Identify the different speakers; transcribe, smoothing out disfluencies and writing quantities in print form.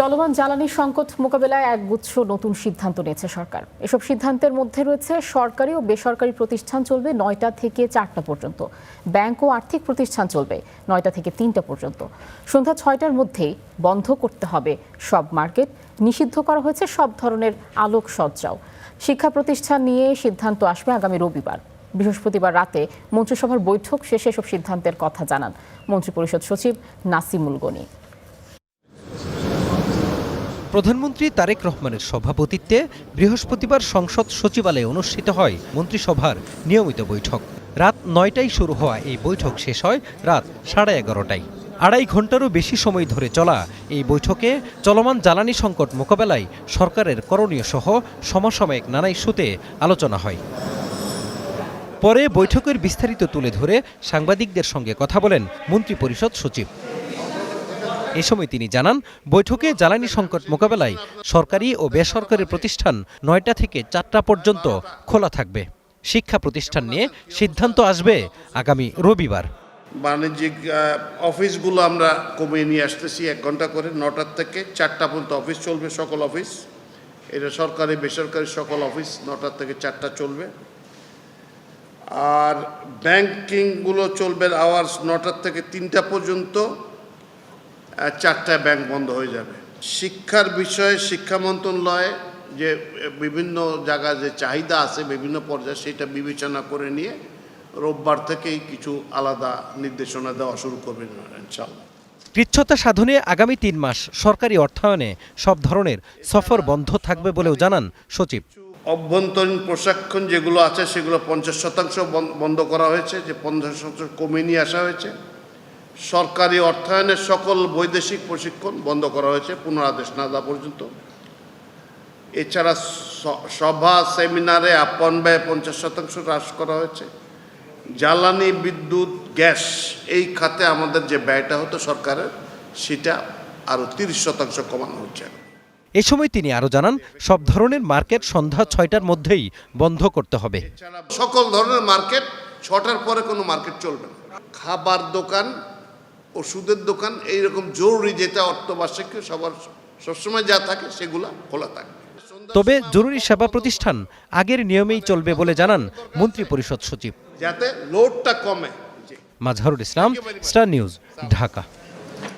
Speaker 1: চলমান জ্বালানি সংকট মোকাবেলায় একগুচ্ছ নতুন সিদ্ধান্ত নিয়েছে সরকার। এসব সিদ্ধান্তের মধ্যে রয়েছে সরকারি ও বেসরকারি প্রতিষ্ঠান চলবে ৯টা থেকে ৪টা পর্যন্ত, ব্যাংক ও আর্থিক প্রতিষ্ঠান চলবে ৯টা থেকে ৩টা পর্যন্ত। সন্ধ্যা ৬টার মধ্যেই বন্ধ করতে হবে সব মার্কেট। নিষিদ্ধ করা হয়েছে সব ধরনের আলোকসজ্জাও। শিক্ষা প্রতিষ্ঠান নিয়ে সিদ্ধান্ত আসবে আগামী রবিবার। বৃহস্পতিবার রাতে মন্ত্রিসভার বৈঠক শেষে এসব সিদ্ধান্তের কথা জানান মন্ত্রিপরিষদ সচিব নাসিমুল গনি।
Speaker 2: প্রধানমন্ত্রী তারেক রহমানের সভাপতিত্বে বৃহস্পতিবার সংসদ সচিবালয়ে অনুষ্ঠিত হয় মন্ত্রিসভার নিয়মিত বৈঠক। রাত ৯টায় শুরু হওয়া এই বৈঠক শেষ হয় রাত 11:30টায়। ২.৫ ঘন্টারও বেশি সময় ধরে চলা এই বৈঠকে চলমান জ্বালানি সংকট মোকাবেলায় সরকারের করণীয় সহ সমসাময়িক নানা ইস্যুতে আলোচনা হয়। পরে বৈঠকের বিস্তারিত তুলে ধরে সাংবাদিকদের সঙ্গে কথা বলেন মন্ত্রিপরিষদ সচিব। এ সময় তিনি জানান, বৈঠকে জ্বালানি সংকট মোকাবেলায় সরকারি ও বেসরকারি প্রতিষ্ঠান ৯টা থেকে ৪টা পর্যন্ত খোলা থাকবে। শিক্ষা প্রতিষ্ঠান নিয়ে সিদ্ধান্ত আসবে আগামী রবিবার।
Speaker 3: বাণিজ্যিক অফিসগুলো আমরা কমিয়ে নিয়ে আসতেছি ১ ঘন্টা করে, ৯টার থেকে ৪টা পর্যন্ত অফিস চলবে, সকল অফিস। এটা সরকারি বেসরকারি সকল অফিস ৯টার থেকে ৪টা চলবে। আর ব্যাংকিংগুলো চলবে আওয়ার্স ৯টার থেকে ৩টা পর্যন্ত, ৪টায় ব্যাংক বন্ধ হয়ে যাবে। শিক্ষার বিষয়ে শিক্ষা মন্ত্রণালয়ে যে বিভিন্ন জায়গায় যে চাহিদা আছে বিভিন্ন পর্যায়ে, সেটা বিবেচনা করে নিয়ে রোববার থেকেই কিছু আলাদা নির্দেশনা দেওয়া শুরু করবেন ইনশাআল্লাহ।
Speaker 2: কৃচ্ছ্রতা সাধনে আগামী ৩ মাস সরকারি অর্থায়নে সব ধরনের সফর বন্ধ থাকবে বলেও জানান সচিব।
Speaker 3: অভ্যন্তরীণ প্রশিক্ষণ যেগুলো আছে সেগুলো ৫০% বন্ধ করা হয়েছে, যে ৫০% কমিয়ে নিয়ে আসা হয়েছে। সরকারি অর্থায়নের সকল বৈদেশিক প্রশিক্ষণ বন্ধ করা হয়েছে পুনরাদেশ না দেওয়া পর্যন্ত। এছাড়া সভা সেমিনারে আপন ব্যয় ৫০% হ্রাস করা হয়েছে। জ্বালানি, বিদ্যুৎ, গ্যাস এই খাতে আমাদের যে ব্যয়টা হতো সরকারের, সেটা আরও ৩০% কমানো হচ্ছে।
Speaker 2: এ সময় তিনি আরও জানান, সব ধরনের মার্কেট সন্ধ্যা ৬টার মধ্যেই বন্ধ করতে হবে।
Speaker 3: সকল ধরনের মার্কেট ৬টার পরে কোনো মার্কেট চলবে না। খাবার দোকান, ওষুধের দোকান, এইরকম জরুরি যেটা অর্থবার্ষিকীয় সবার সবসময় যা থাকে সেগুলো খোলা থাকে।
Speaker 2: তবে জরুরি সেবা প্রতিষ্ঠান আগের নিয়মেই চলবে বলে জানান মন্ত্রিপরিষদ সচিব,
Speaker 3: যাতে লোডটা কমে।
Speaker 2: Mazharul Islam, star news, Dhaka.